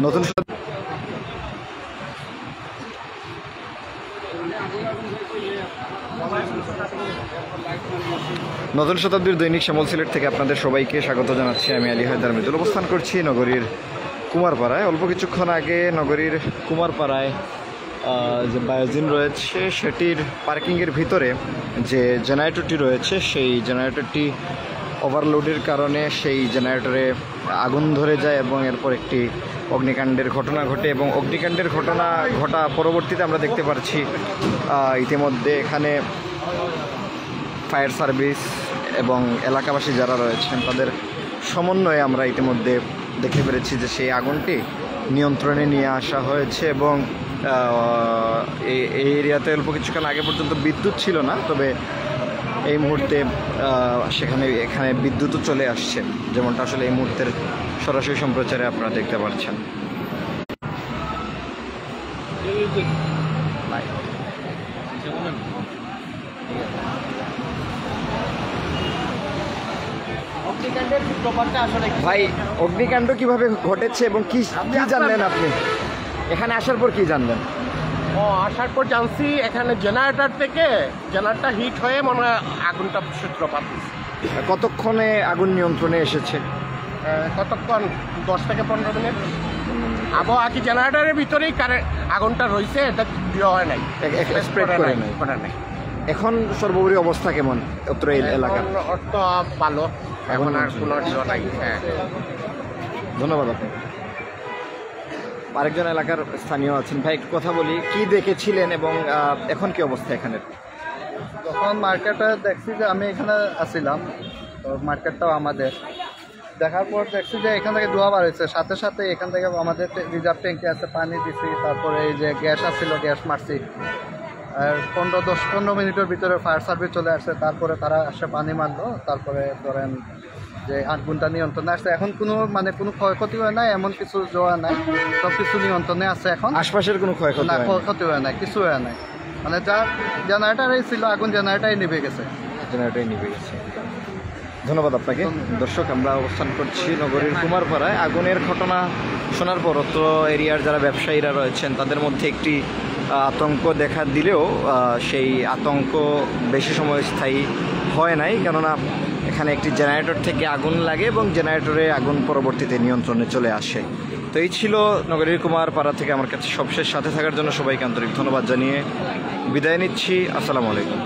নতুন নতুন শতাব্দীর দৈনিক শ্যামল সিলেট থেকে আপনাদের সবাইকে স্বাগত জানাচ্ছি। আমি আলী হায়দার মৃদুল অবস্থান করছি নগরীর কুমারপাড়ায়। অল্প কিছুক্ষণ আগে নগরীর কুমারপাড়ায় যে বায়োজিন রয়েছে সেটির পার্কিংয়ের ভিতরে যে জেনারেটরটি রয়েছে সেই জেনারেটরটি ওভারলোডের কারণে সেই জেনারেটরে আগুন ধরে যায় এবং এরপর একটি অগ্নিকাণ্ডের ঘটনা ঘটে এবং অগ্নিকাণ্ডের ঘটনা ঘটা পরবর্তীতে আমরা দেখতে পাচ্ছি ইতিমধ্যে এখানে ফায়ার সার্ভিস এবং এলাকাবাসী যারা রয়েছেন তাদের সমন্বয়ে আমরা ইতিমধ্যে দেখতে পেরেছি যে সেই আগুনটি নিয়ন্ত্রণে নিয়ে আসা হয়েছে এবং এই এরিয়াতে অল্প কিছুক্ষণ আগে পর্যন্ত বিদ্যুৎ ছিল না, তবে এই মুহূর্তে এখানে বিদ্যুৎও চলে আসছে, যেমনটা আসলে এই মুহূর্তের সরাসরি সম্প্রচারে আপনারা দেখতে পাচ্ছেন। ভাই, অগ্নিকাণ্ড কিভাবে ঘটেছে এবং কি জানলেন আপনি? এখানে আসার পর কি জানলেন? আসার পর জানছি এখানে জেনারেটর থেকে জেনারেটর হিট হয়ে মনে হয় আগুনটা সূত্রপাত। কতক্ষণে আগুন নিয়ন্ত্রণে এসেছে? কতক্ষণ? 10 থেকে 15 মিনিট। আবহাওয়া কি জেনারেটরের ভিতরেই আগুনটা রয়েছে, এটা দেওয়া হয় নাই, স্প্রেড করে নাই। এখন সর্বোপরি অবস্থা কেমন অত্র এলাকার? অর্থ ভালো, এখন আর কোনো নাই। হ্যাঁ, ধন্যবাদ। আপনি আরেকজন এলাকার স্থানীয় আছেন, ভাই একটু কথা বলি, কি দেখেছিলেন এবং এখন কি অবস্থা এখানে? যখন মার্কেটে দেখছি যে আমি এখানে আসছিলাম, তো মার্কেটটাও আমাদের, দেখার পর দেখছি যে এখান থেকে ধোঁয়া বার হয়েছে, সাথে সাথে এখান থেকে আমাদের রিজার্ভ ট্যাঙ্কি আছে, পানি দিছি, তারপরে এই যে গ্যাস আসছিল গ্যাস মারছি, আর 10-15 মিনিটের ভিতরে ফায়ার সার্ভিস চলে আসছে, তারপরে তারা আসে পানি মারলো, তারপরে ধরেন যে আগুনটা নিয়ন্ত্রণে আসছে। এখন কোনো ক্ষয়ক্ষতি হয় নাই, এমন কিছু জোয়া নাই, সব কিছু নিয়ন্ত্রণে আছে। এখন আশপাশের কোনো ক্ষয়ক্ষতি হয় নাই, কিছু হয় নাই, মানে যা জেনারেটারই ছিল আগুন জেনারেটারই নিভে গেছে। ধন্যবাদ আপনাকে। দর্শক, আমরা অবস্থান করছি নগরীর কুমারপাড়ায়। আগুনের ঘটনা শোনার পর অত্র এরিয়ার যারা ব্যবসায়ীরা রয়েছেন তাদের মধ্যে একটি আতঙ্ক দেখা দিলেও সেই আতঙ্ক বেশি সময় স্থায়ী হয় নাই, কেননা এখানে একটি জেনারেটর থেকে আগুন লাগে এবং জেনারেটরে আগুন পরবর্তীতে নিয়ন্ত্রণে চলে আসে। তো এই ছিল নগরীর কুমারপাড়া থেকে আমার কাছে সবশেষ সাথে থাকার জন্য সবাইকে আন্তরিক ধন্যবাদ জানিয়ে বিদায় নিচ্ছি। আসসালামু আলাইকুম।